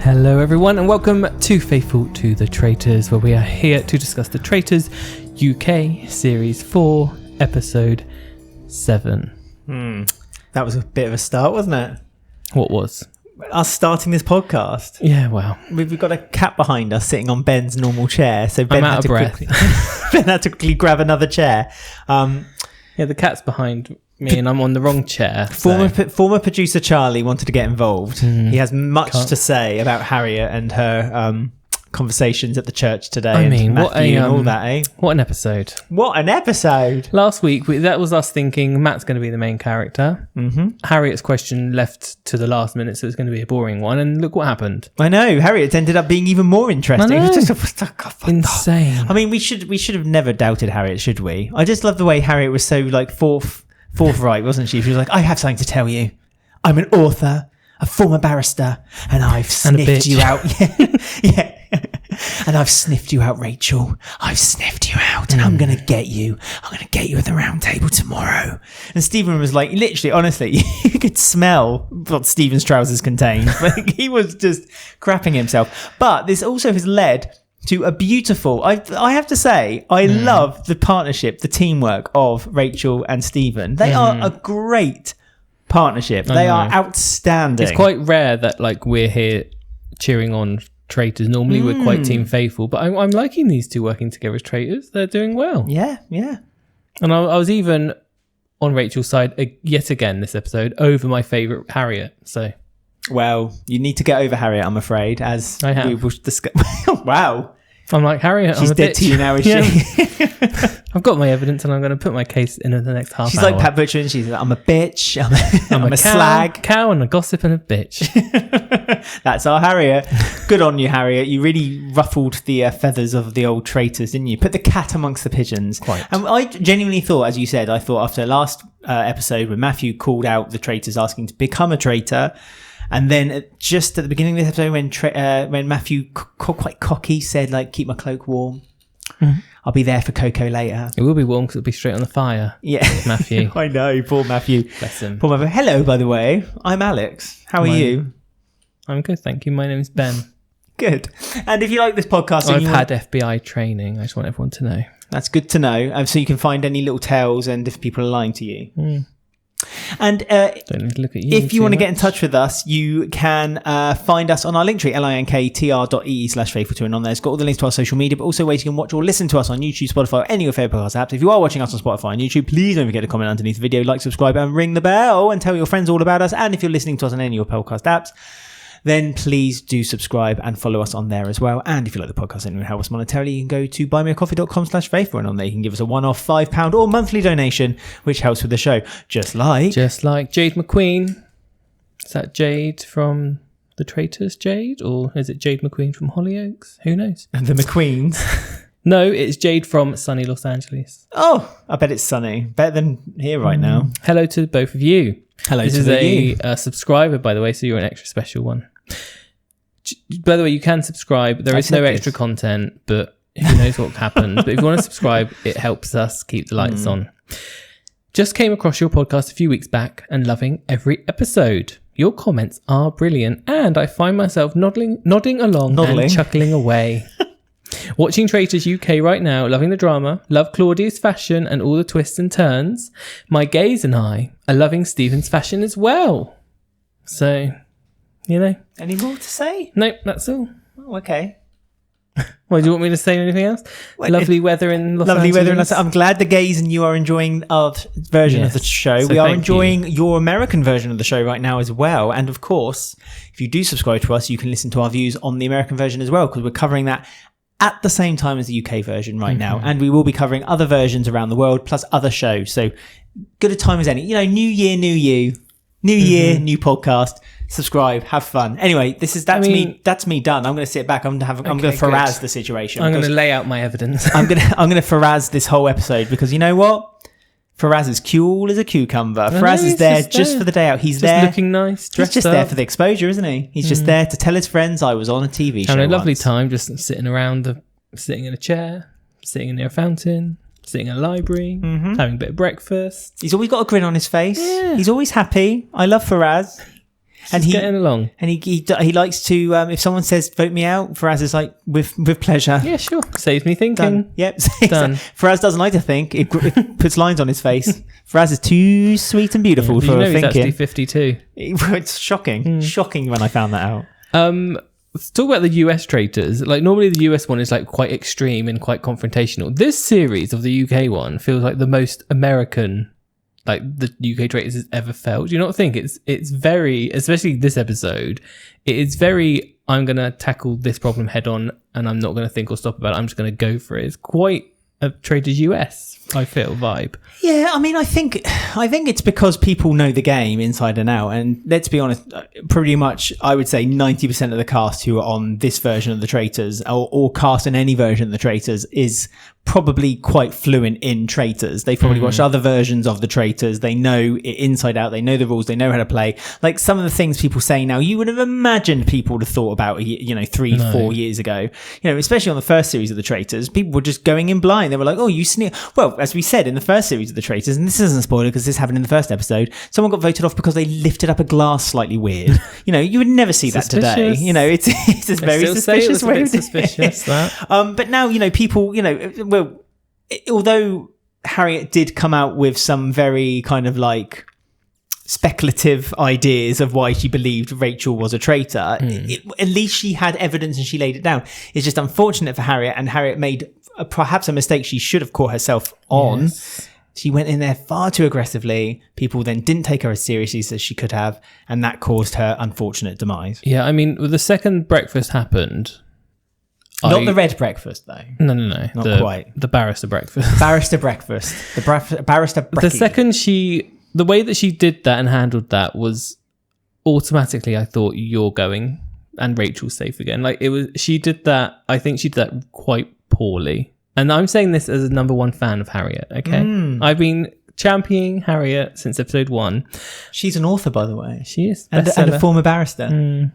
Hello everyone and welcome to Faithful to the Traitors, where we are here to discuss the Traitors UK Series 4 Episode 7. That was a bit of a start, wasn't it? What was? Us starting this podcast. Yeah, well. We've got a cat behind us sitting on Ben's normal chair, so Ben I'm out of breath. Ben had to quickly grab another chair. Yeah, the cat's behind me and I'm on the wrong chair. Former producer Charlie wanted to get involved. He has much to say about Harriet and her conversations at the church today. I mean, and Matthew and all that, eh? What an episode. What an episode. Last week, that was us thinking Matt's going to be the main character. Harriet's question left to the last minute, so it's going to be a boring one. And look what happened. I know. Harriet ended up being even more interesting. I know. It was just Insane. I mean, we should have never doubted Harriet, should we? I just love the way Harriet was so like forthright, wasn't she? She was like, I have something to tell you. I'm an author, a former barrister, and I've sniffed you out. Yeah. And I've sniffed you out, Rachel. I've sniffed you out, and I'm going to get you. I'm going to get you at the Roundtable tomorrow. And Stephen was like, literally, honestly, you could smell what Stephen's trousers contained. Like, he was just crapping himself. But this also has led to a beautiful, I have to say, I love the partnership, the teamwork of Rachel and Stephen. They are a great partnership. They are outstanding. It's quite rare that like we're here cheering on Traitors. Normally we're quite team faithful, but I'm liking these two working together as traitors. They're doing well. Yeah. And I was even on Rachel's side yet again this episode over my favourite Harriet. So, well, you need to get over Harriet, I'm afraid, as I have. we will discuss. Wow. I'm like, Harriet, She's I'm a dead bitch. to you now, is she? I've got my evidence and I'm going to put my case in the next half She's hour. like Pat Butcher and she's like, I'm a bitch. I'm a cow, slag. Cow and a gossip and a bitch. That's our Harriet. Good on you, Harriet. You really ruffled the feathers of the old traitors, didn't you? Put the cat amongst the pigeons. Quite. And I genuinely thought, as you said, I thought after last episode when Matthew called out the traitors asking to become a traitor, and then just at the beginning of this episode when Matthew quite cocky said, like, keep my cloak warm. I'll be there for Coco later. It will be warm because it'll be straight on the fire. Yeah. Matthew. I know, poor Matthew. Bless him. Poor Matthew. Hello, by the way. I'm Alex. How are you? I'm good, thank you. My name's Ben. Good. And if you like this podcast... I've had FBI training. I just want everyone to know. That's good to know. So you can find any little tales and if people are lying to you. And don't need to look at you if you want to get in touch with us, you can find us on our Linktree, linktr.ee/faithful2, and on there it's got all the links to our social media, but also ways you can watch or listen to us on YouTube, Spotify, or any of your favourite podcast apps. If you are watching us on Spotify and YouTube, please don't forget to comment underneath the video, like, subscribe, and ring the bell, and tell your friends all about us. And if you're listening to us on any of your podcast apps, then please do subscribe and follow us on there as well. And if you like the podcast and you help us monetarily, you can go to buymeacoffee.com/faithful, and on there you can give us a one-off £5 or monthly donation, which helps with the show. Just like Jade McQueen. Is that Jade from the Traitors, Jade? Or is it Jade McQueen from Hollyoaks? Who knows? the McQueens. No, it's Jade from sunny Los Angeles. Oh, I bet it's sunny. Better than here right now. Hello to both of you. Hello this to is a subscriber, by the way, so you're an extra special one. By the way, you can subscribe. There is no extra content, but who knows what happens. But if you want to subscribe, it helps us keep the lights on. Just came across your podcast a few weeks back and loving every episode. Your comments are brilliant, and I find myself nodding along and chuckling away. Watching Traitors UK right now, loving the drama, love Claudia's fashion and all the twists and turns. My gays and I are loving Stephen's fashion as well. So, you know. Any more to say? Nope, that's all. Oh, okay. Well, do you want me to say anything else? Lovely weather in Los Angeles. I'm glad the gays and you are enjoying our version of the show. We are enjoying your American version of the show right now as well. And of course, if you do subscribe to us, you can listen to our views on the American version as well, because we're covering that at the same time as the UK version right now. And we will be covering other versions around the world, plus other shows. So good a time as any. You know, new year, new you. New year, new podcast. Subscribe, have fun. Anyway, me. That's me done. I'm going to sit back. I'm going to Faraz the situation. I'm going to lay out my evidence. I'm going to Faraz this whole episode, because you know what? Faraz is cool as a cucumber. Faraz is there just for the day out. He's just there looking nice. He's just there for the exposure, isn't he? He's just there to tell his friends I was on a TV show. Having a lovely time, just sitting around, sitting in a chair, sitting near a fountain, sitting in a library, having a bit of breakfast. He's always got a grin on his face. Yeah. He's always happy. I love Faraz. And he's getting along. And he likes to, if someone says, vote me out, Faraz is like, with pleasure. Yeah, sure. Saves me thinking. Done. Yep. Done. Faraz doesn't like to think. It puts lines on his face. Faraz is too sweet and beautiful for thinking. He's actually 52. It's shocking. Shocking when I found that out. Let's talk about the US traitors. Like, normally the US one is like quite extreme and quite confrontational. This series of the UK one feels like the most American, like the UK traitors has ever felt. Do you not think it's very, especially this episode, it is very, I'm going to tackle this problem head on and I'm not going to think or stop about it. I'm just going to go for it. It's quite a Traitors US, I feel, vibe. Yeah, I mean, I think it's because people know the game inside and out. And let's be honest, pretty much, I would say 90% of the cast who are on this version of the Traitors or cast in any version of the Traitors is probably quite fluent in Traitors. They've probably watched other versions of the Traitors. They know it inside out. They know the rules. They know how to play. Like some of the things people say now, you would have imagined people would have thought about, 3-4 years ago. Especially on the first series of the Traitors, people were just going in blind. They were like, oh, you sneak. Well, as we said in the first series of the Traitors, and this isn't a spoiler because this happened in the first episode, someone got voted off because they lifted up a glass slightly weird. You would never see that today. It's a very suspicious way of doing it. But now, people, well, although Harriet did come out with some very kind of like speculative ideas of why she believed Rachel was a traitor, at least she had evidence and she laid it down. It's just unfortunate for Harriet, and Harriet made perhaps a mistake she should have caught herself on. Yes. She went in there far too aggressively. People then didn't take her as seriously as she could have, and that caused her unfortunate demise. Yeah, I mean, the second breakfast happened... Not the red breakfast, though. No. Not quite. The barrister breakfast. Barrister breakfast. Barrister breakfast. The second the way that she did that and handled that was automatically, I thought, you're going and Rachel's safe again. Like, she did that, I think she did that quite poorly. And I'm saying this as a number one fan of Harriet, okay? I've been championing Harriet since episode 1. She's an author, by the way. She is. And a former barrister.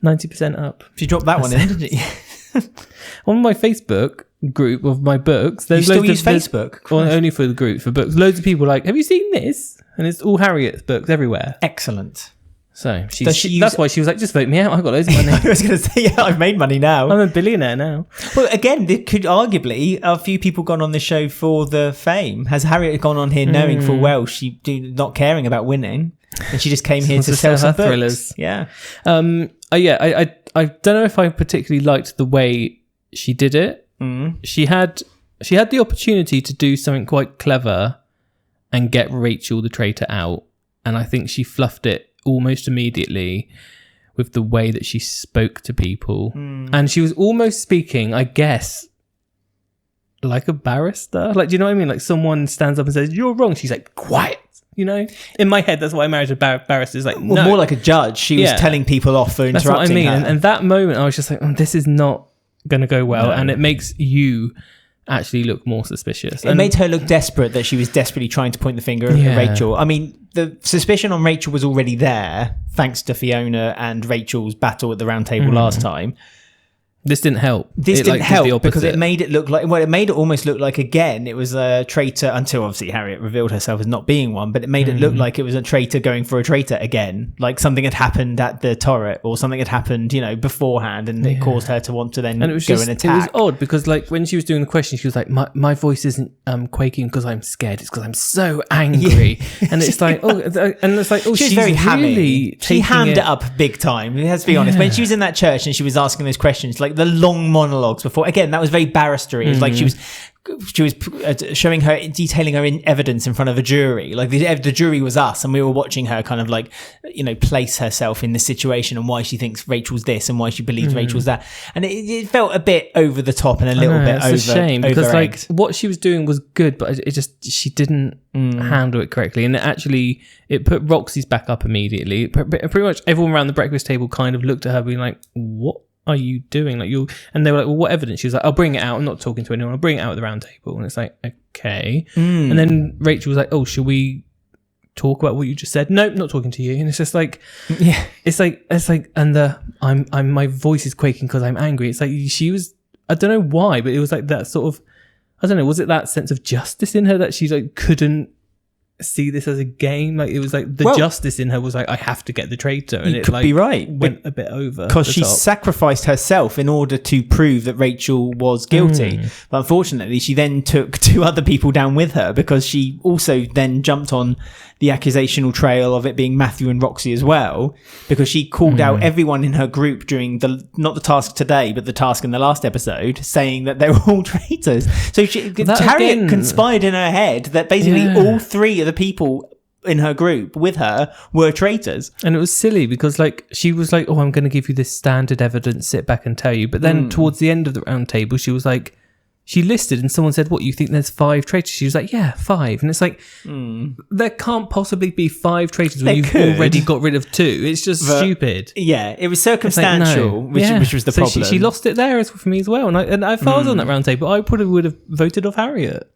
90% up. She dropped that one in, didn't you? On my Facebook group of my books, there's you still use Facebook? Well, only for the group, for books. Loads of people are like, have you seen this? And it's all Harriet's books everywhere. Excellent. So that's why she was like, just vote me out. I've got loads of money. I was going to say, yeah, I've made money now. I'm a billionaire now. Well, again, there could arguably a few people gone on this show for the fame. Has Harriet gone on here knowing full well she not caring about winning? And she just came here to sell some books. Thrillers. Yeah. I don't know if I particularly liked the way she did it. She had the opportunity to do something quite clever and get Rachel the traitor out, and I think she fluffed it almost immediately with the way that she spoke to people. And she was almost speaking, I guess, like a barrister. Like, do you know what I mean? Like someone stands up and says, you're wrong. She's like, quiet. In my head, that's why I married a barrister. Is like, no. Well, more like a judge. She was telling people off for interrupting. That's what I mean. And that moment, I was just like, this is not going to go well. No. And it makes you actually look more suspicious. It made her look desperate, that she was desperately trying to point the finger at Rachel. I mean, the suspicion on Rachel was already there, thanks to Fiona and Rachel's battle at the Roundtable last time. This didn't help. This didn't help because it made it look like, it made it almost look like, again, it was a traitor, until obviously Harriet revealed herself as not being one, but it made it look like it was a traitor going for a traitor again. Like something had happened at the turret or something had happened, beforehand, and it caused her to want to then go and attack. It was odd because like when she was doing the question, she was like, my voice isn't quaking because I'm scared. It's because I'm so angry. And it's like, she's very hammy. She hammed it up big time. Let's be honest. When she was in that church and she was asking those questions, like the long monologues before, again, that was very barristery. It's like she was showing her, detailing her in evidence in front of a jury. Like the jury was us, and we were watching her kind of like, place herself in the situation and why she thinks Rachel's this and why she believes Rachel's that. And it felt a bit over the top and a little bit over. It's a shame because like what she was doing was good, but she didn't handle it correctly, and it put Roxy's back up immediately. Pretty much everyone around the breakfast table kind of looked at her being like, what are you doing? And they were like, well, what evidence? She was like, I'll bring it out. I'm not talking to anyone. I'll bring it out at the round table. And it's like, okay. And then Rachel was like, oh, should we talk about what you just said? Nope, not talking to you. And it's just like, it's like, and my voice is quaking because I'm angry. It's like she was, I don't know why, but it was like that sort of, I don't know, was it that sense of justice in her that she like couldn't see this as a game. Like it was like the justice in her was like, I have to get the traitor, and it could be right. went a bit over because she sacrificed herself in order to prove that Rachel was guilty. But unfortunately, she then took 2 other people down with her because she also then jumped on the accusational trail of it being Matthew and Roxy as well, because she called out everyone in her group during not the task today, but the task in the last episode, saying that they were all traitors. So Harriet conspired in her head that basically all 3 of the people in her group with her were traitors. And it was silly because like she was like, oh, I'm going to give you this standard evidence, sit back and tell you. But then towards the end of the round table, she was like, she listed and someone said, what, you think there's 5 traitors? She was like, yeah, 5. And it's like, there can't possibly be 5 traitors when you've already got rid of 2. It's just stupid. Yeah, it was circumstantial, like, which was the problem. She lost it there for me as well. And if I was on that round table, I probably would have voted off Harriet.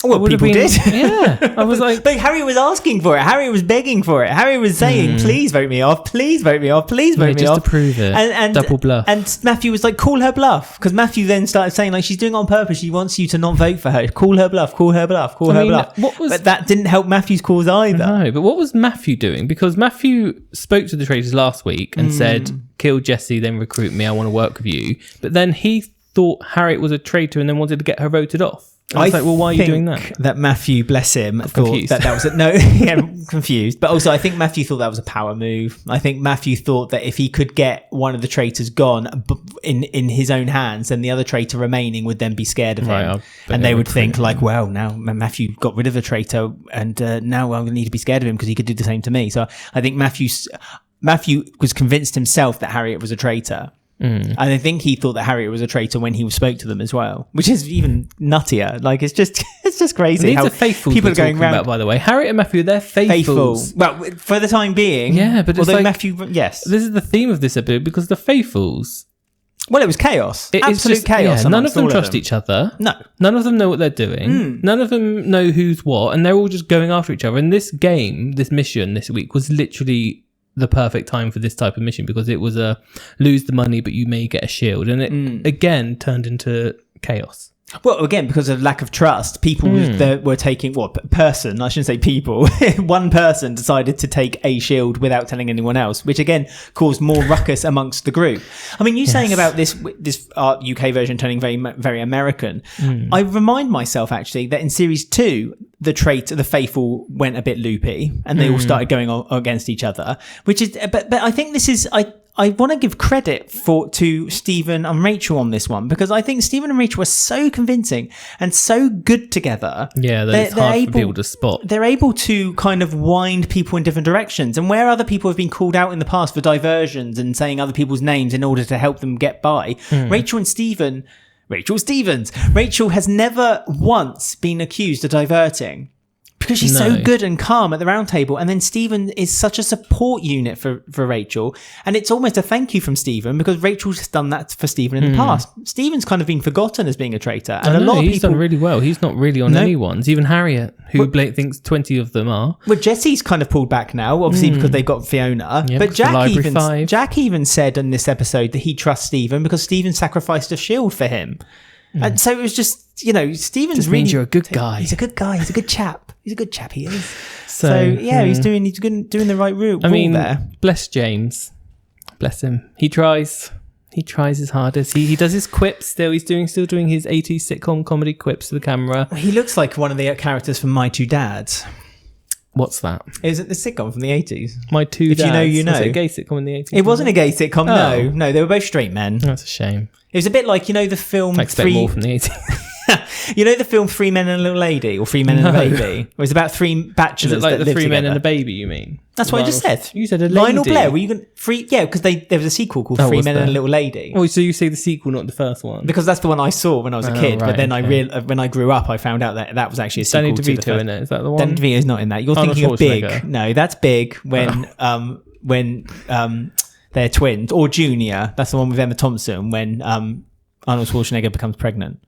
Well, people did. Yeah. I was like... But Harriet was asking for it. Harriet was begging for it. Harriet was saying, please vote me off. Please vote me off. Please vote me off. Just to prove it. And double bluff. And Matthew was like, call her bluff. Because Matthew then started saying, like, she's doing it on purpose. She wants you to not vote for her. Call her bluff. Call her bluff. Call her bluff. But that didn't help Matthew's cause either. No, but what was Matthew doing? Because Matthew spoke to the traitors last week and said, kill Jesse, then recruit me. I want to work with you. But then he thought Harriet was a traitor and then wanted to get her voted off. I was like, well, why are you doing that? That Matthew, bless him, thought that was confused. But also, I think Matthew thought that was a power move. I think Matthew thought that if he could get one of the traitors gone in his own hands, then the other traitor remaining would then be scared of him, and they would think like, well, now Matthew got rid of the traitor, and now I'm going to need to be scared of him because he could do the same to me. So I think Matthew was convinced himself that Harriet was a traitor. And I think he thought that Harriet was a traitor when he spoke to them as well, which is even nuttier. Like it's just crazy. These are faithfuls people are going around about, by the way. Harriet and Matthew, they're faithfuls. Well, for the time being, yeah. But although like, Matthew, yes, this is the theme of this episode because the faithfuls. Well, it was chaos. Absolute chaos. Yeah, none of them trust each other. No, none of them know what they're doing. None of them know who's what, and they're all just going after each other. And this game, this mission this week was literally the perfect time for this type of mission because it was a lose the money but you may get a shield, and it again turned into chaos. Well, again, because of lack of trust, people that were taking I shouldn't say people. One person decided to take a shield without telling anyone else, which again caused more ruckus amongst the group. I mean, saying about this UK version turning very, very American. I remind myself actually that in series 2, the faithful went a bit loopy and they all started going against each other, which is, but I think this is, I want to give credit to Stephen and Rachel on this one, because I think Stephen and Rachel are so convincing and so good together. Yeah, it's hard for people to spot. They're able to kind of wind people in different directions. And where other people have been called out in the past for diversions and saying other people's names in order to help them get by, Rachel has never once been accused of diverting. Because she's so good and calm at the round table. And then Stephen is such a support unit for Rachel. And it's almost a thank you from Stephen because Rachel's done that for Stephen in the past. Stephen's kind of been forgotten as being a traitor. And a lot of people... He's done really well. He's not really on anyone's. Even Harriet, who Blake thinks 20 of them are. Well, Jesse's kind of pulled back now, obviously because they got Fiona. Yeah, but Jack even said in this episode that he trusts Stephen because Stephen sacrificed a shield for him. And so it was just, Stephen's just means you're a good guy. He's a good guy. He's a good chap. He is. So yeah, he's doing the right route. I mean, there. Bless James. Bless him. He tries his hardest. He does his quips still. He's still doing his 80s sitcom comedy quips to the camera. He looks like one of the characters from My Two Dads. What's that? Is it the sitcom from the 80s? My Two Dads. If you know, you know. Was it a gay sitcom in the 80s? It wasn't a gay sitcom, no. They were both straight men. That's a shame. It was a bit like, the film... I expect more from the 80s. The film 3 Men and a Little Lady, or 3 Men and a Baby? It was about 3 bachelors. Is it like that the 3 men together. and a baby, you mean? That's what I just said. You said a lady. Lionel Blair, were you going to... Yeah, because there was a sequel called 3 Men and a Little Lady. Oh, so you say the sequel, not the first one? Because that's the one I saw when I was a kid. Right, but then when I grew up, I found out that was actually a sequel to the first. Danny DeVito in it, is that the one? Danny DeVito's not in that. You're thinking of Big. No, that's Big when they're twins. Or Junior. That's the one with Emma Thompson when Arnold Schwarzenegger becomes pregnant.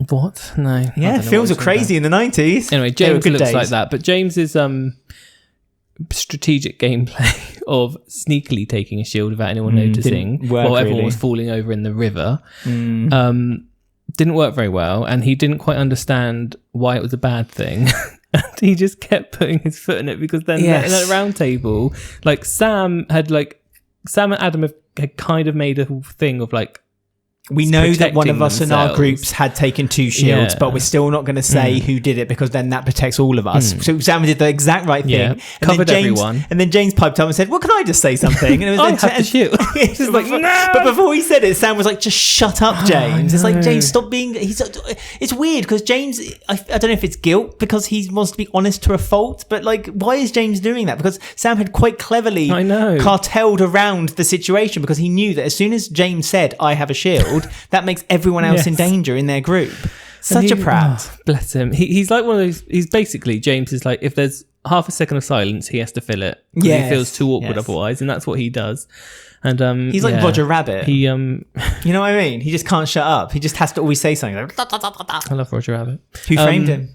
What? No. Yeah, films were crazy in the 90s. Anyway, James looks like that. But James's strategic gameplay of sneakily taking a shield without anyone noticing while everyone was falling over in the river didn't work very well. And he didn't quite understand why it was a bad thing. And he just kept putting his foot in it because then at the round table, like Sam and Adam had kind of made a thing of like, we know that one of us in our groups had taken 2 shields, but we're still not going to say who did it because then that protects all of us. So Sam did the exact right thing. And covered everyone. And then James piped up and said, well, can I just say something? And it was I have the shield. Like, no! But before he said it, Sam was like, just shut up, James. It's like, James, stop being... It's weird because James, I don't know if it's guilt because he wants to be honest to a fault, but like, why is James doing that? Because Sam had quite cleverly cartelled around the situation because he knew that as soon as James said, I have a shield, that makes everyone else in danger in their group. Such a prat. Oh, bless him. He's like one of those. He's basically, James is like, if there's half a second of silence, he has to fill it. He feels too awkward otherwise, and that's what he does. And he's like Roger Rabbit. He you know what I mean? He just can't shut up. He just has to always say something. Like, I love Roger Rabbit. Who framed him?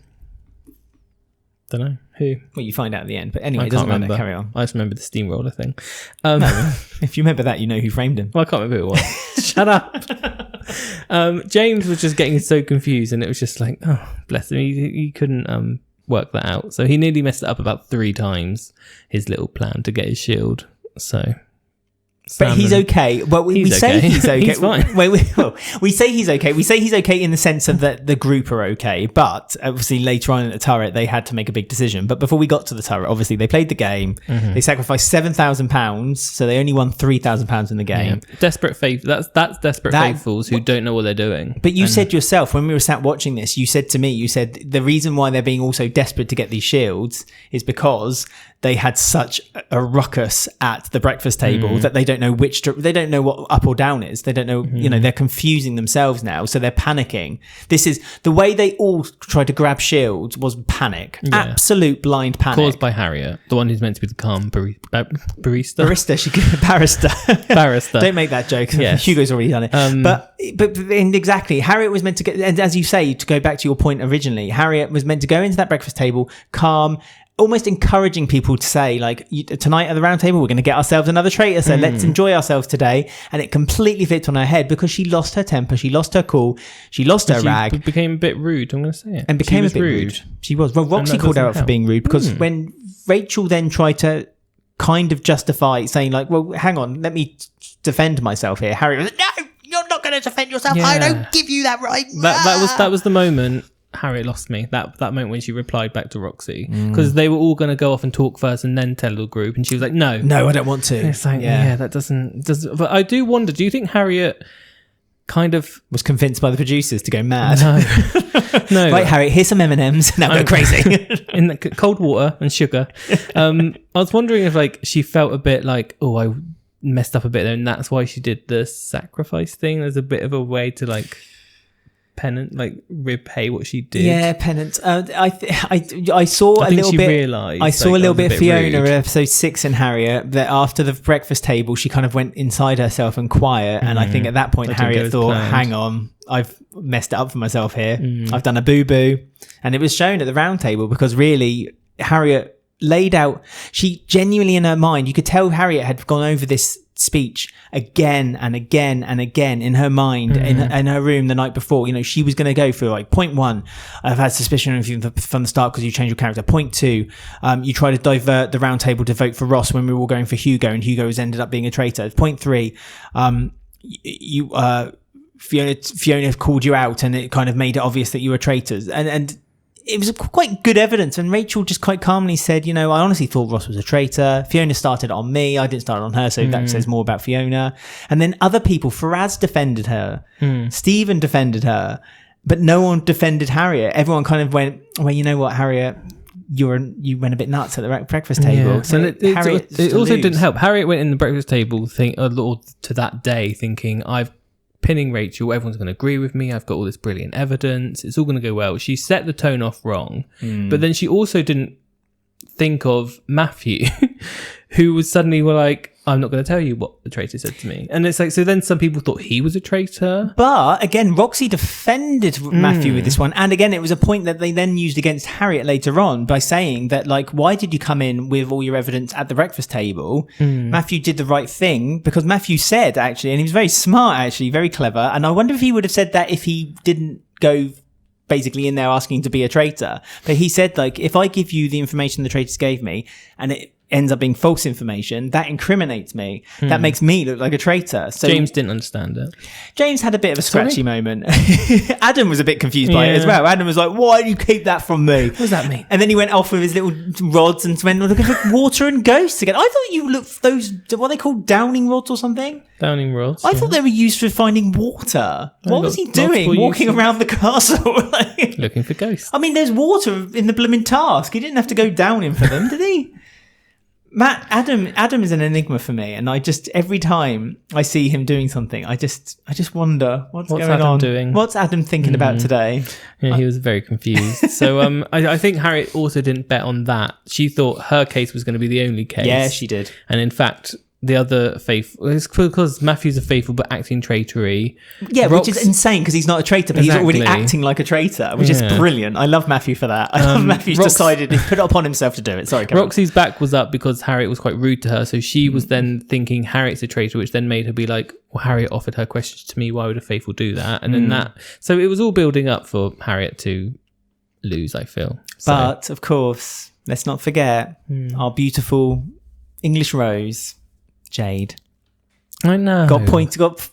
Don't know who. Well, you find out at the end. But anyway, it doesn't matter. Carry on. I just remember the steamroller thing. No, if you remember that, you know who framed him. Well, I can't remember who it was. Shut up. James was just getting so confused, and it was just like, oh, bless him. He couldn't work that out. So he nearly messed it up about 3 times, his little plan to get his shield. So... But he's okay. Well, we say he's okay. He's fine. We say he's okay. We say he's okay in the sense of that the group are okay. But obviously later on in the turret, they had to make a big decision. But before we got to the turret, obviously they played the game. They sacrificed £7,000, so they only won £3,000 in the game. Yeah. Desperate faith. That's desperate faithfuls who don't know what they're doing. But you said yourself when we were sat watching this, you said to me, you said the reason why they're being also desperate to get these shields is because they had such a ruckus at the breakfast table that they don't know they don't know what up or down is. They don't know, you know, they're confusing themselves now. So they're panicking. This is the way they all tried to grab shields was panic. Yeah. Absolute blind panic. Caused by Harriet, the one who's meant to be the calm barista. Barrister. Don't make that joke. Yes. Hugo's already done it. But exactly, Harriet was meant to get, and as you say, to go back to your point originally, Harriet was meant to go into that breakfast table, calm, almost encouraging people to say, like, tonight at the round table, we're going to get ourselves another traitor, so let's enjoy ourselves today. And it completely flipped on her head because she lost her temper, she lost her cool, she lost her rag. She became a bit rude, I'm going to say it. And became a bit rude. She was. Well, Roxy called her out for being rude because when Rachel then tried to kind of justify saying, like, well, hang on, let me defend myself here. Harriet was like, no, you're not going to defend yourself. Yeah. I don't give you that right. That was the moment Harriet lost me. That moment when she replied back to Roxy, because they were all going to go off and talk first and then tell the group, and she was like, no, I don't want to. And it's like, that doesn't. But I do wonder, do you think Harriet kind of was convinced by the producers to go mad? No. Right, Harriet, here's some M&Ms. Now go crazy. In the cold water and sugar. I was wondering if like she felt a bit like, oh, I messed up a bit there, and that's why she did the sacrifice thing. There's a bit of a way to like penance, like repay what she did. Yeah, penance. I saw a little bit. I saw a little bit of Fiona in episode 6 in Harriet, that after the breakfast table she kind of went inside herself and quiet, and I think at that point Harriet thought, hang on, I've messed it up for myself here. I've done a boo-boo. And it was shown at the round table because really Harriet laid out, she genuinely in her mind, you could tell Harriet had gone over this speech again and again and again in her mind, in her room the night before. You know, she was going to go for like point 1, I've had suspicion of you from the start because you changed your character. Point 2, you try to divert the round table to vote for Ross when we were all going for Hugo, and Hugo has ended up being a traitor. Point 3, Fiona called you out and it kind of made it obvious that you were traitors, and it was quite good evidence. And Rachel just quite calmly said, you know, I honestly thought Ross was a traitor. Fiona started on me. I didn't start on her. So that says more about Fiona. And then other people, Faraz defended her. Stephen defended her. But no one defended Harriet. Everyone kind of went, well, you know what, Harriet, you went a bit nuts at the breakfast table. Yeah. So it also didn't help. Harriet went in the breakfast table to that day thinking, I've pinning Rachel, everyone's going to agree with me, I've got all this brilliant evidence, it's all going to go well. She set the tone off wrong, but then she also didn't think of Matthew, who was suddenly like, I'm not going to tell you what the traitor said to me. And it's like, so then some people thought he was a traitor. But again, Roxy defended Matthew with this one. And again, it was a point that they then used against Harriet later on by saying that, like, why did you come in with all your evidence at the breakfast table? Matthew did the right thing because Matthew said, actually, and he was very smart, actually, very clever. And I wonder if he would have said that if he didn't go basically in there asking to be a traitor. But he said, like, if I give you the information the traitors gave me and it ends up being false information, that incriminates me. That makes me look like a traitor. So James didn't understand it. James had a bit of a scratchy moment. Adam was a bit confused by it as well. Adam was like, why do you keep that from me? What does that mean? And then he went off with his little rods and went looking for water and ghosts again. I thought you looked for those, what are they called, downing rods or something? Downing rods. I thought they were used for finding water. What was he doing? Walking around the castle? Looking for ghosts. I mean, there's water in the blooming task. He didn't have to go downing for them, did he? Adam is an enigma for me, and I just, every time I see him doing something, I just wonder what's going Adam on. doing? What's Adam thinking about today? Yeah, he was very confused. So I think Harriet also didn't bet on that. She thought her case was going to be the only case. Yeah, she did. And in fact, the other faithful, it's because Matthew's a faithful but acting traitory. Yeah, which is insane because he's not a traitor, but he's already acting like a traitor, which is brilliant. I love Matthew for that. Matthew's decided to put it upon himself to do it. Sorry, Kevin. Roxy's back was up because Harriet was quite rude to her, so she was then thinking Harriet's a traitor, which then made her be like, well, Harriet offered her questions to me, why would a faithful do that? And then so it was all building up for Harriet to lose, I feel. But of course, let's not forget our beautiful English rose, Jade. I know. Got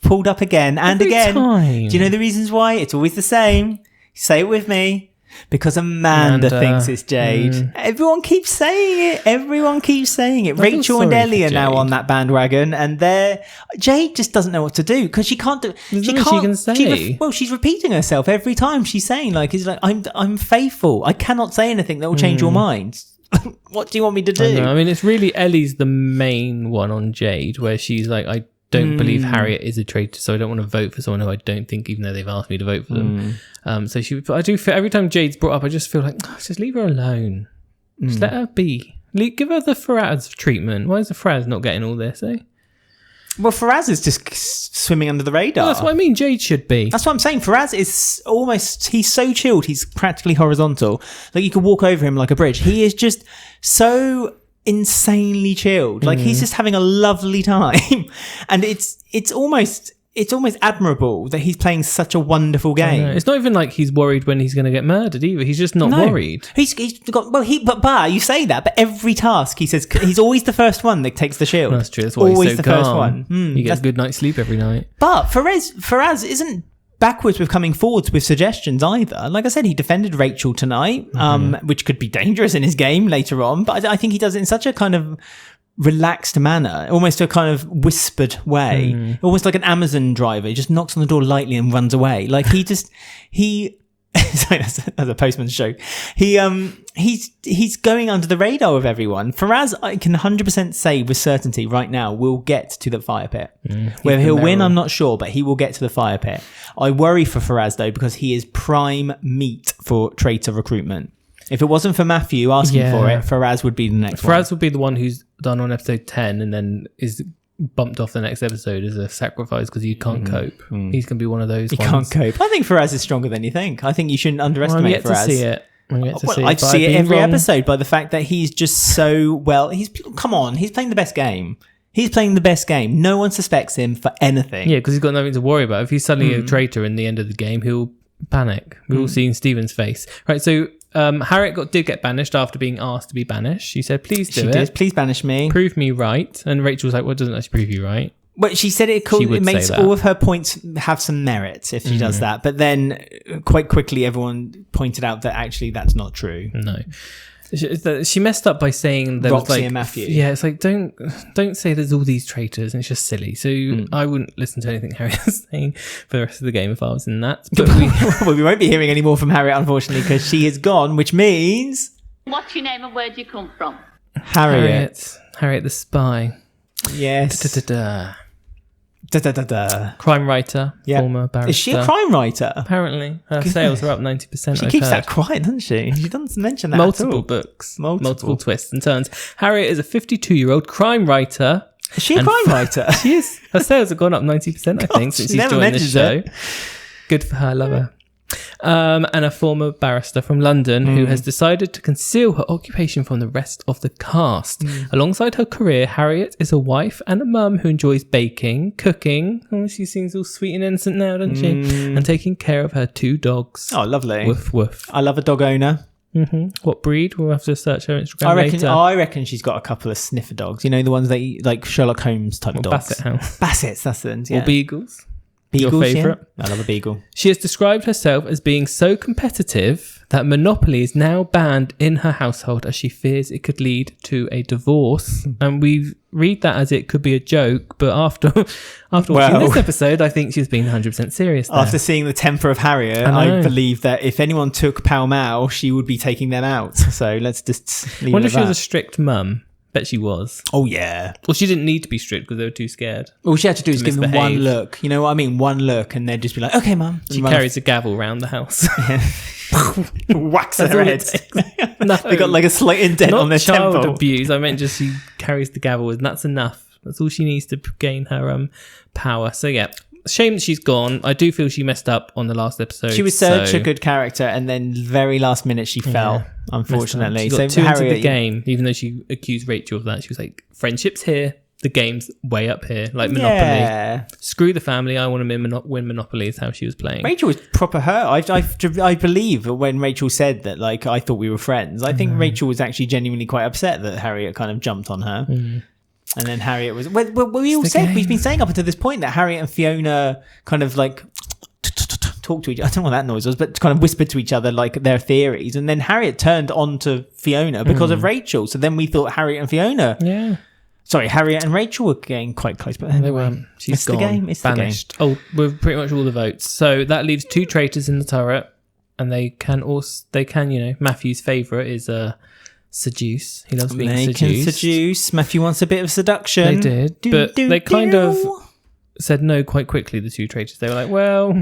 pulled up again and Every again. time. Do you know the reasons why? It's always the same. Say it with me. Because Amanda thinks it's Jade. Everyone keeps saying it. Rachel and Ellie are now on that bandwagon, and Jade just doesn't know what to do because she can't do. She can say. She's repeating herself every time she's saying I'm faithful. I cannot say anything that will change your mind. What do you want me to do? I mean, it's really Ellie's the main one on Jade, where she's like, I don't believe Harriet is a traitor, so I don't want to vote for someone who I don't think, even though they've asked me to vote for them. So I do feel every time Jade's brought up, I just feel like, just leave her alone. Just let her be. Give her the Faraz treatment. Why is the Faraz not getting all this, eh? Well, Faraz is just swimming under the radar. Well, that's what I mean. Jade should be. That's what I'm saying. Faraz is he's so chilled. He's practically horizontal. Like you could walk over him like a bridge. He is just so insanely chilled. Like he's just having a lovely time. And it's almost admirable that he's playing such a wonderful game. It's not even like he's worried when he's going to get murdered either. He's just not worried. He's got you say that, but every task he says he's always the first one that takes the shield. That's true. That's why always he's so the calm. first one. He gets a good night's sleep every night. But Faraz isn't backwards with coming forwards with suggestions either. Like I said, he defended Rachel tonight, which could be dangerous in his game later on. But I think he does it in such a kind of relaxed manner, almost a kind of whispered way, almost like an Amazon driver. He just knocks on the door lightly and runs away. Like he sorry, that's a postman's joke. He's going under the radar of everyone. Faraz, I can 100% say with certainty right now, will get to the fire pit. Whether he'll win, I'm not sure, but he will get to the fire pit. I worry for Faraz though, because he is prime meat for traitor recruitment. If it wasn't for Matthew asking for it, Faraz would be the next one. Faraz would be the one who's done on episode 10 and then is bumped off the next episode as a sacrifice because he can't cope. He's going to be one of those He can't cope. I think Faraz is stronger than you think. I think you shouldn't underestimate Faraz. To see it. I see it every episode by the fact that he's just so well. He's playing the best game. He's playing the best game. No one suspects him for anything. Yeah, because he's got nothing to worry about. If he's suddenly a traitor in the end of the game, he'll panic. We've all seen Stephen's face. Right, so Harriet did get banished after being asked to be banished. She said, please do it. She did. Please banish me. Prove me right. And Rachel was like, well, doesn't actually prove you right. Well, she said it makes all of her points have some merit if she does that. But then quite quickly, everyone pointed out that actually that's not true. No. She messed up by saying there Roxy was like and Matthew. Yeah, it's like don't say there's all these traitors, and it's just silly. So I wouldn't listen to anything Harriet's saying for the rest of the game if I was in that. But well, we won't be hearing any more from Harriet, unfortunately, because she is gone, which means what's your name and where do you come from? Harriet the spy. Yes. Crime writer, former barrister. Is she a crime writer? Apparently. Her sales are up 90%. She keeps that quiet, doesn't she? She doesn't mention that multiple books. Multiple twists and turns. Harriet is a 52-year-old crime writer. Is she a crime writer? She is. Her sales have gone up 90%, I think, since she's joined the show. Good for her. I love her. And a former barrister from London who has decided to conceal her occupation from the rest of the cast. Alongside her career, Harriet is a wife and a mum who enjoys baking, cooking. Oh, she seems all sweet and innocent now, doesn't she? And taking care of her 2 dogs. Oh, lovely. Woof, woof. I love a dog owner. What breed? We'll have to search her Instagram later. I reckon she's got a couple of sniffer dogs. You know, the ones that eat, like Sherlock Holmes type dogs. Basset hound. Bassets, that's the ones, yeah. Or beagles. Beagles, Your favourite? Yeah. I love a beagle. She has described herself as being so competitive that Monopoly is now banned in her household as she fears it could lead to a divorce. And we read that as it could be a joke, but after watching this episode, I think she's being 100% serious there. After seeing the temper of Harriet, I believe that if anyone took Pall Mall, she would be taking them out. So let's just leave it at that. I wonder if she was a strict mum. Bet she was. Oh, yeah. Well, she didn't need to be strict because they were too scared. All she had to do is give them one look. You know what I mean? One look, and they'd just be like, okay, mum. She carries a gavel around the house. Whacks her head. No. They got like a slight indent on their temple. Not child abuse. I meant just she carries the gavel and that's enough. That's all she needs to gain her power. So, yeah. Shame that she's gone. I do feel she messed up on the last episode. She was such a good character, and then very last minute she fell, unfortunately. She got too into the game, even though she accused Rachel of that. She was like, friendship's here, the game's way up here, like Monopoly. Yeah. Screw the family, I want to win Monopoly is how she was playing. Rachel was proper hurt. I believe when Rachel said that, like, I thought we were friends, I think Rachel was actually genuinely quite upset that Harriet kind of jumped on her. And then Harriet was... Well, we've been saying up until this point that Harriet and Fiona kind of like talked to each other. I don't know what that noise was, but kind of whispered to each other like their theories. And then Harriet turned on to Fiona because of Rachel. So then we thought Harriet and Fiona... Yeah. Sorry, Harriet and Rachel were getting quite close, but anyway, they weren't. She's gone. The game. It's banished. The game. Oh, we've pretty much all the votes. So that leaves 2 traitors in the turret. And they can, Matthew's favourite is... seduce. He loves being seduced. They can seduce. Matthew wants a bit of seduction. They did, but they kind of said no quite quickly. The 2 traitors. They were like, "Well,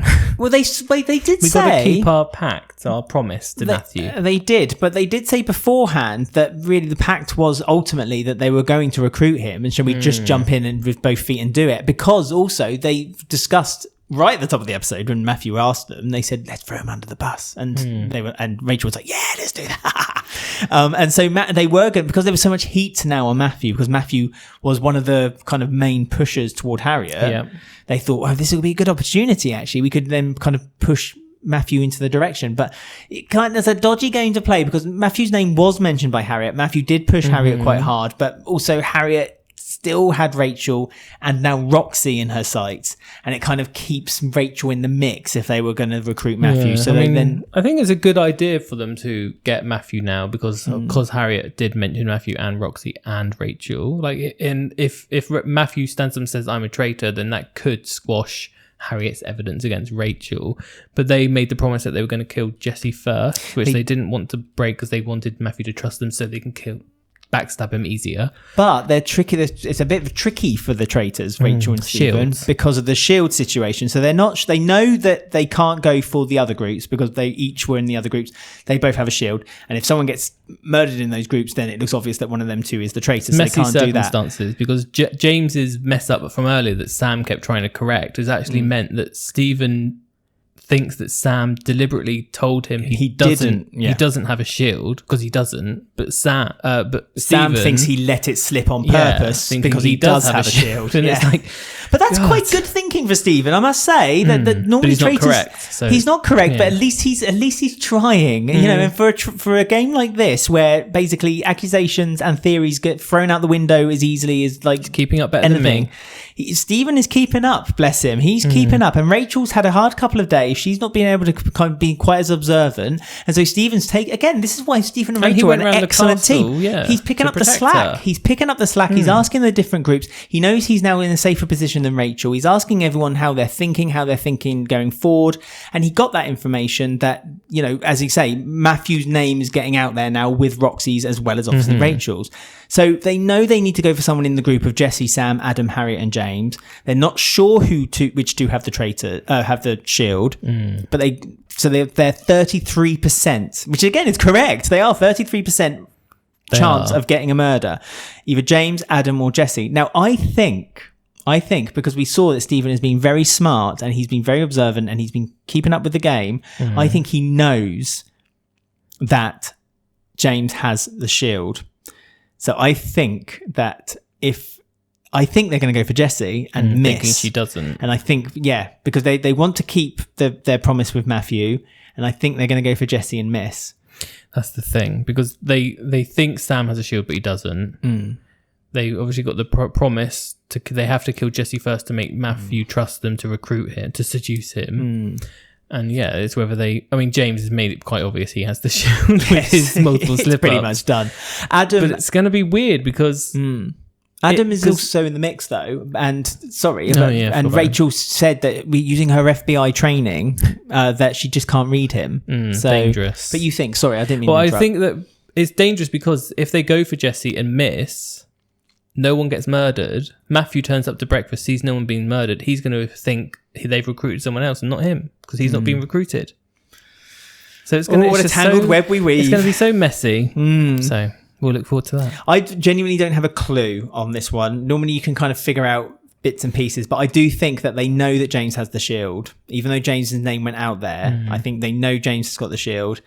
they did we say got to keep our pact, our promise to Matthew." They did, but they did say beforehand that really the pact was ultimately that they were going to recruit him, and should we just jump in and with both feet and do it? Because also they discussed. Right at the top of the episode, when Matthew asked them, they said, "Let's throw him under the bus," and and Rachel was like, "Yeah, let's do that." And so they were good because there was so much heat now on Matthew because Matthew was one of the kind of main pushers toward Harriet. Yeah. They thought, "Oh, this will be a good opportunity. Actually, we could then kind of push Matthew into the direction." But it kind of, there's a dodgy game to play because Matthew's name was mentioned by Harriet. Matthew did push Harriet quite hard, but also Harriet still had Rachel and now Roxy in her sights, and it kind of keeps Rachel in the mix if they were going to recruit Matthew. So I think it's a good idea for them to get Matthew now because Harriet did mention Matthew and Roxy and Rachel. Like, if Matthew stands up and says I'm a traitor, then that could squash Harriet's evidence against Rachel. But they made the promise that they were going to kill Jesse first, which they didn't want to break because they wanted Matthew to trust them so they can backstab him easier. But they're tricky. It's a bit tricky for the traitors, Rachel and Stephen, because of the shield situation. So they know that they can't go for the other groups because they each were in the other groups. They both have a shield, and if someone gets murdered in those groups, then it looks obvious that one of them 2 is the traitor. So they can't do that. Circumstances, because James's mess up from earlier that Sam kept trying to correct has actually meant that Stephen thinks that Sam deliberately told him he doesn't have a shield because he doesn't, but Sam thinks he let it slip on purpose because he does have a shield. And it's like, but that's quite good thinking for Stephen, I must say. That normally he's not correct. So, he's not correct, but at least he's trying. You know, and for a game like this where basically accusations and theories get thrown out the window as easily as like keeping up better than me. Stephen is keeping up, bless him. He's keeping up, and Rachel's had a hard couple of days. She's not been able to kind of be quite as observant, and so Stephen's this is why Stephen and Rachel are an excellent team. Yeah, he's picking up the slack. He's picking up the slack. He's asking the different groups. He knows he's now in a safer position than Rachel. He's asking everyone how they're thinking going forward, and he got that information that, you know, as you say, Matthew's name is getting out there now with Roxy's as well as obviously Rachel's. So they know they need to go for someone in the group of Jesse, Sam, Adam, Harriet, and James. They're not sure which 2 have the shield, but they're 33%, which again is correct. They are 33% chance of getting a murder, either James, Adam, or Jesse. Now I think I think because we saw that Stephen has been very smart and he's been very observant and he's been keeping up with the game, I think he knows that James has the shield. So I think that I think they're going to go for Jessie and miss. Thinking she doesn't. And I think, because they want to keep their promise with Matthew, and I think they're going to go for Jessie and miss. That's the thing, because they think Sam has a shield, but he doesn't. They obviously got the promise they have to kill Jessie first to make Matthew trust them to recruit him, to seduce him. And it's whether James has made it quite obvious he has the shield with his multiple slip-ups. Pretty much done. Adam, but it's going to be weird because Adam is also in the mix though, and Rachel said that we're using her FBI training that she just can't read him. So dangerous. But you think? Sorry, I didn't mean. Well, I think that it's dangerous because if they go for Jessie and miss, no one gets murdered. Matthew turns up to breakfast, sees no one being murdered. He's going to think they've recruited someone else and not him because he's not being recruited. So it's going to what a tangled web we weave. It's going to be so messy. So. We'll look forward to that. I genuinely don't have a clue on this one. Normally you can kind of figure out bits and pieces, but I do think that they know that James has the shield. Even though James's name went out there, I think they know James has got the shield.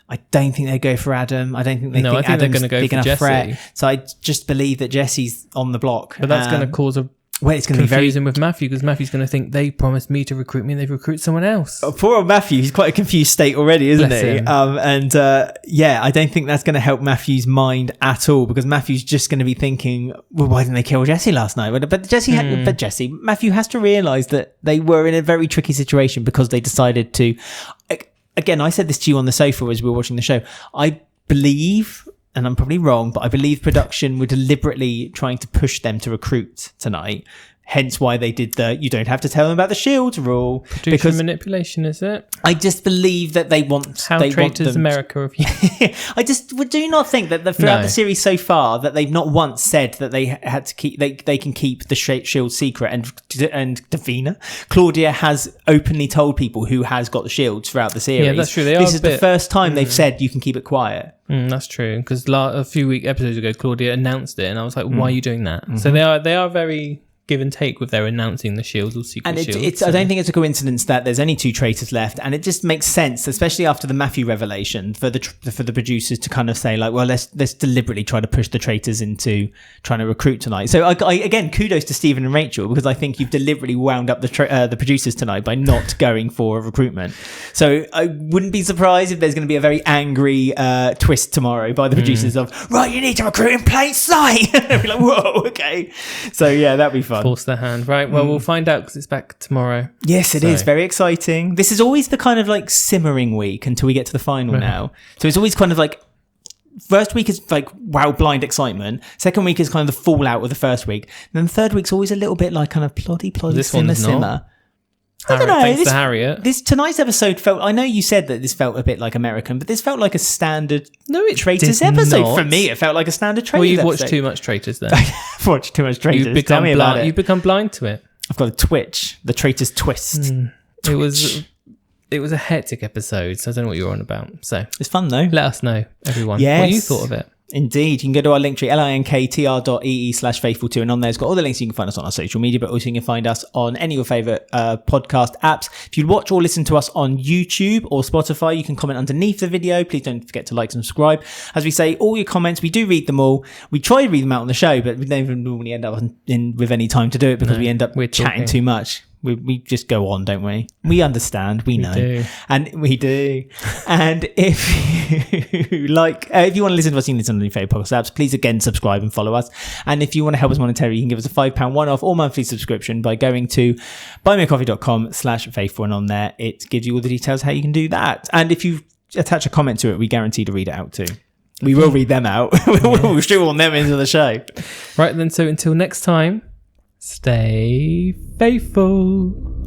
I don't think they go for Adam. I don't think they think Adam's big enough threat. So I just believe that Jessie's on the block. But that's going to cause it's going to be confusing with Matthew because Matthew's going to think they promised me to recruit me and they've recruited someone else. Oh, poor old Matthew. He's quite a confused state already, isn't he? I don't think that's going to help Matthew's mind at all because Matthew's just going to be thinking, well, why didn't they kill Jessie last night? But Matthew has to realise that they were in a very tricky situation because they decided to. Again, I said this to you on the sofa as we were watching the show. I believe, and I'm probably wrong, but I believe production were deliberately trying to push them to recruit tonight. Hence why they did you don't have to tell them about the shield rule. Because manipulation, is it? I just believe that they want... Traitors America of you. I just do not think that throughout the series so far that they've not once said that they had to keep... They can keep the shield secret. And Davina, Claudia has openly told people who has got the shields throughout the series. Yeah, that's true. This is the first time they've said you can keep it quiet. That's true. Because a few episodes ago, Claudia announced it and I was like, why are you doing that? So they are very... give and take with their announcing the shields or secret shields. I don't think it's a coincidence that there's only 2 traitors left, and it just makes sense, especially after the Matthew revelation, for the producers to kind of say like, well, let's deliberately try to push the traitors into trying to recruit tonight. So again, kudos to Stephen and Rachel because I think you've deliberately wound up the producers tonight by not going for a recruitment. So I wouldn't be surprised if there's going to be a very angry twist tomorrow by the producers of right, you need to recruit in plain sight. Be like, whoa, okay. So yeah, that'd be fun. Force their hand. Right, well, we'll find out because it's back tomorrow. Yes, it is. Very exciting. This is always the kind of like simmering week until we get to the final now. So it's always kind of like, first week is like, wow, blind excitement. Second week is kind of the fallout of the first week. And then the third week's always a little bit like kind of ploddy, simmer. I don't know. Thanks to Harriet. Tonight's episode felt... I know you said that this felt a bit like American, but this felt like a standard Traitors episode. Not. For me, it felt like a standard Traitors episode. episode. You've watched too much Traitors then. I've watched too much Traitors. You've become blind to it. I've got a twitch. The Traitors twist. It was a hectic episode, so I don't know what you're on about. So it's fun though. Let us know, everyone, what you thought of it. Indeed. You can go to our link tree, linktr.ee/faithful2, and on there's got all the links. You can find us on our social media, but also you can find us on any of your favourite podcast apps. If you watch or listen to us on YouTube or Spotify, you can comment underneath the video. Please don't forget to like and subscribe. As we say, all your comments, we do read them all. We try to read them out on the show, but we never normally end up with any time to do it because we end up chatting too much. We just go on, don't we? We understand. We know. We do. And if you if you want to listen to us, you can listen on your favourite podcast apps. Please again subscribe and follow us. And if you want to help us monetarily, you can give us a £5 one-off or monthly subscription by going to buymeacoffee.com/faithful, and on there it gives you all the details how you can do that. And if you attach a comment to it, we guarantee to read it out too. We will read them out. We'll shoehorn them into the show. Right then, so until next time, stay faithful.